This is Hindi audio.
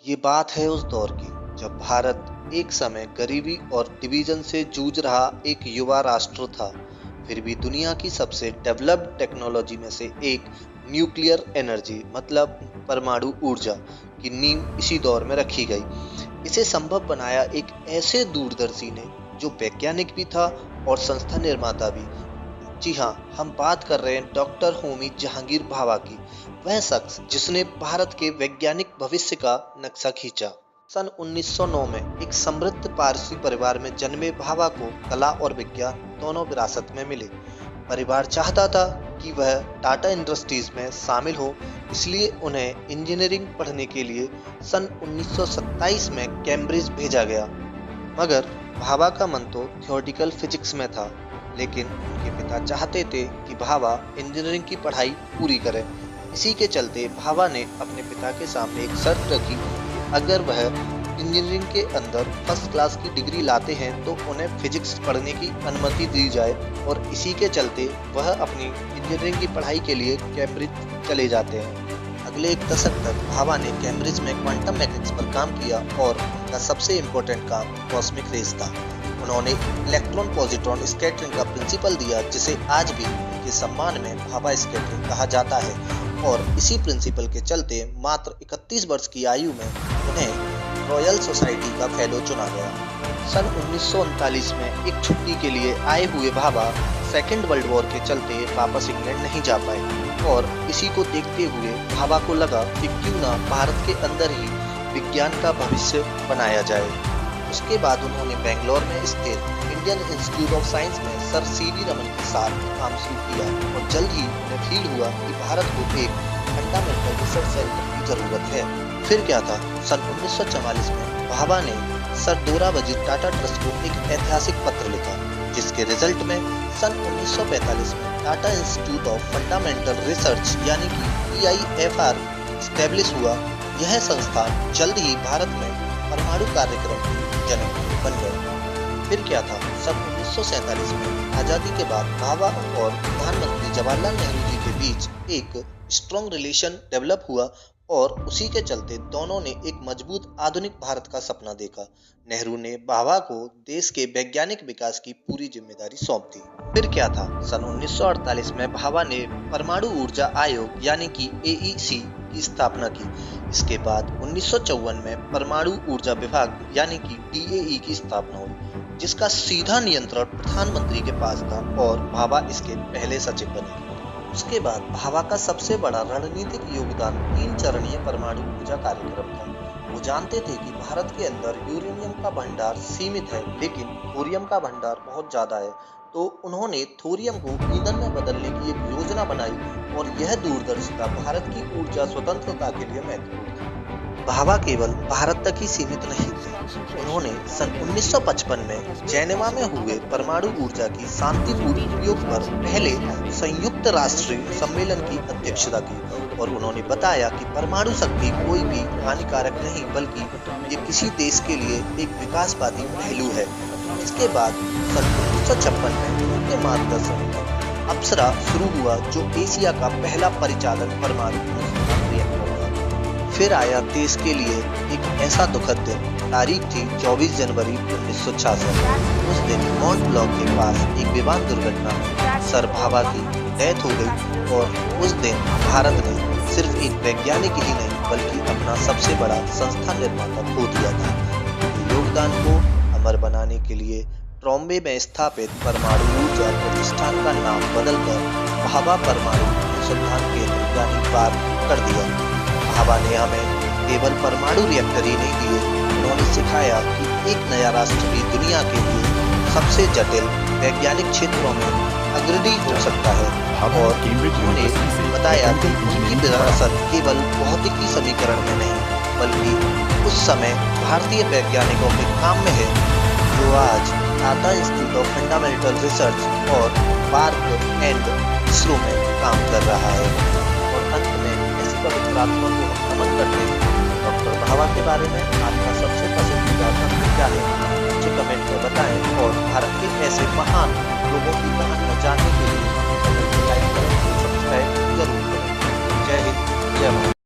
ये बात है उस दौर की जब भारत एक समय गरीबी और डिवीजन से जूझ रहा एक युवा राष्ट्र था। फिर भी दुनिया की सबसे डेवलप्ड टेक्नोलॉजी में से एक न्यूक्लियर एनर्जी मतलब परमाणु ऊर्जा की नींव इसी दौर में रखी गई। इसे संभव बनाया एक ऐसे दूरदर्शी ने जो वैज्ञानिक भी था और संस्था निर्माता भी। जी हाँ, हम बात कर रहे हैं डॉक्टर होमी जहांगीर भाभा की, वह शख्स जिसने भारत के वैज्ञानिक भविष्य का नक्शा खींचा। सन 1909 में एक समृद्ध पारसी परिवार में जन्मे भाभा को कला और विज्ञान दोनों विरासत में मिले। परिवार चाहता था कि वह टाटा इंडस्ट्रीज में शामिल हो, इसलिए उन्हें इंजीनियरिंग पढ़ने के लिए सन 1927 में कैम्ब्रिज भेजा गया। मगर भाभा का मन तो थ्योरेटिकल फिजिक्स में था, लेकिन उनके पिता चाहते थे कि भाभा इंजीनियरिंग की पढ़ाई पूरी करें। इसी के चलते भाभा ने अपने पिता के सामने एक शर्त रखी कि अगर वह इंजीनियरिंग के अंदर फर्स्ट क्लास की डिग्री लाते हैं तो उन्हें फिजिक्स पढ़ने की अनुमति दी जाए, और इसी के चलते वह अपनी इंजीनियरिंग की पढ़ाई के लिए कैम्ब्रिज चले जाते हैं। अगले एक दशक तक भाभा ने कैम्ब्रिज में क्वांटम मैकेनिक्स पर काम किया और उनका सबसे इम्पोर्टेंट काम कॉस्मिक रेज था। उन्होंने इलेक्ट्रॉन पॉजिट्रॉन स्कैटरिंग का प्रिंसिपल दिया, जिसे आज भी उनके सम्मान में भाभा स्कैटरिंग कहा जाता है, और इसी प्रिंसिपल के चलते मात्र 31 वर्ष की आयु में उन्हें रॉयल सोसाइटी का फेलो चुना गया। सन 1939 में एक छुट्टी के लिए आए हुए भाभा सेकेंड वर्ल्ड वॉर के चलते वापस इंग्लैंड नहीं जा पाए, और इसी को देखते हुए भाभा को लगा कि क्यों ना भारत के अंदर ही विज्ञान का भविष्य बनाया जाए। उसके बाद उन्होंने बेंगलोर में स्थित इंडियन इंस्टीट्यूट ऑफ साइंस में सर सीवी रमन के साथ काम शुरू किया, और जल्द ही उन्हें फील हुआ कि भारत को एक फंडामेंटल रिसर्च सेंटर की जरूरत है। फिर क्या था, सन 1944 में भाभा ने सर दोराबजी टाटा ट्रस्ट को एक ऐतिहासिक पत्र लिखा, जिसके रिजल्ट में सन 1945 में Tata institute of fundamental research यानी कि TIFR स्टैब्लिश हुआ। यह संस्थान जल्द ही भारत में परमाणु कार्यक्रम की जनक बन गए। फिर क्या था, सन 1947 में आजादी के बाद भाभा और प्रधानमंत्री जवाहरलाल नेहरू जी के बीच एक स्ट्रॉन्ग रिलेशन डेवलप हुआ, और उसी के चलते दोनों ने एक मजबूत आधुनिक भारत का सपना देखा। नेहरू ने भाभा को देश के वैज्ञानिक विकास की पूरी जिम्मेदारी सौंप दी। फिर क्या था, सन 1948 में भाभा ने परमाणु ऊर्जा आयोग यानी कि AEC की स्थापना की। इसके बाद 1954 में परमाणु ऊर्जा विभाग यानी कि DAE की स्थापना हुई, जिसका सीधा नियंत्रण प्रधानमंत्री के पास था, और भाभा इसके पहले सचिव बने। उसके बाद भाभा का सबसे बड़ा रणनीतिक योगदान 3 चरणीय परमाणु ऊर्जा कार्यक्रम था। वो जानते थे कि भारत के अंदर यूरेनियम का भंडार सीमित है, लेकिन थोरियम का भंडार बहुत ज्यादा है, तो उन्होंने थोरियम को ईंधन में बदलने की एक योजना बनाई, और यह दूरदर्शिता भारत की ऊर्जा स्वतंत्रता के लिए महत्वपूर्ण थी। भाभा केवल भारत तक ही सीमित नहीं थे। उन्होंने सन 1955 में जेनेवा में हुए परमाणु ऊर्जा की शांतिपूर्ण उपयोग पर पहले संयुक्त राष्ट्रीय सम्मेलन की अध्यक्षता की, और उन्होंने बताया कि परमाणु शक्ति कोई भी हानिकारक नहीं, बल्कि ये किसी देश के लिए एक विकासवादी पहलू है। इसके बाद सन 1956 में उनके मार्गदर्शन में अप्सरा शुरू हुआ, जो एशिया का पहला परिचालन परमाणु रिएक्टर था। फिर आया देश के लिए एक ऐसा दुखद दिन। तारीख थी 24 जनवरी 1966। उस दिन माउंट ब्लॉक के पास एक विमान दुर्घटना में सर भाभा की डेथ हो गई, और उस दिन भारत ने सिर्फ एक वैज्ञानिक ही नहीं बल्कि अपना सबसे बड़ा संस्था निर्माता खो दिया था। योगदान को अमर बनाने के लिए ट्रॉम्बे में स्थापित परमाणु ऊर्जा प्रतिष्ठान का नाम बदलकर भाभा परमाणु अनुसंधान केंद्र यानी पार्क कर दिया। भाभा ने हमें केवल परमाणु रिएक्टर ही नहीं दिए, उन्होंने सिखाया कि एक नया राष्ट्र भी दुनिया के लिए सबसे जटिल वैज्ञानिक क्षेत्रों में अग्रणी हो सकता है, और उन्होंने बताया कि उनकी विरासत केवल भौतिकी समीकरण में नहीं बल्कि उस समय भारतीय वैज्ञानिकों के काम में है, जो आज Tata institute of fundamental research और पार्क एंड इसरो में काम कर रहा है। और अंत में ऐसी पवित्र आत्मा को नमन करते हैं। डॉक्टर भाभा के बारे में आपका सबसे पसंदीदा तथ्य क्या है, मुझे कमेंट में बताएं, और भारत के ऐसे महान लोगों की कहानियां जानने के लिए चैनल को लाइक करें, सब्सक्राइब जरूर करें। जय हिंद, जय भारत।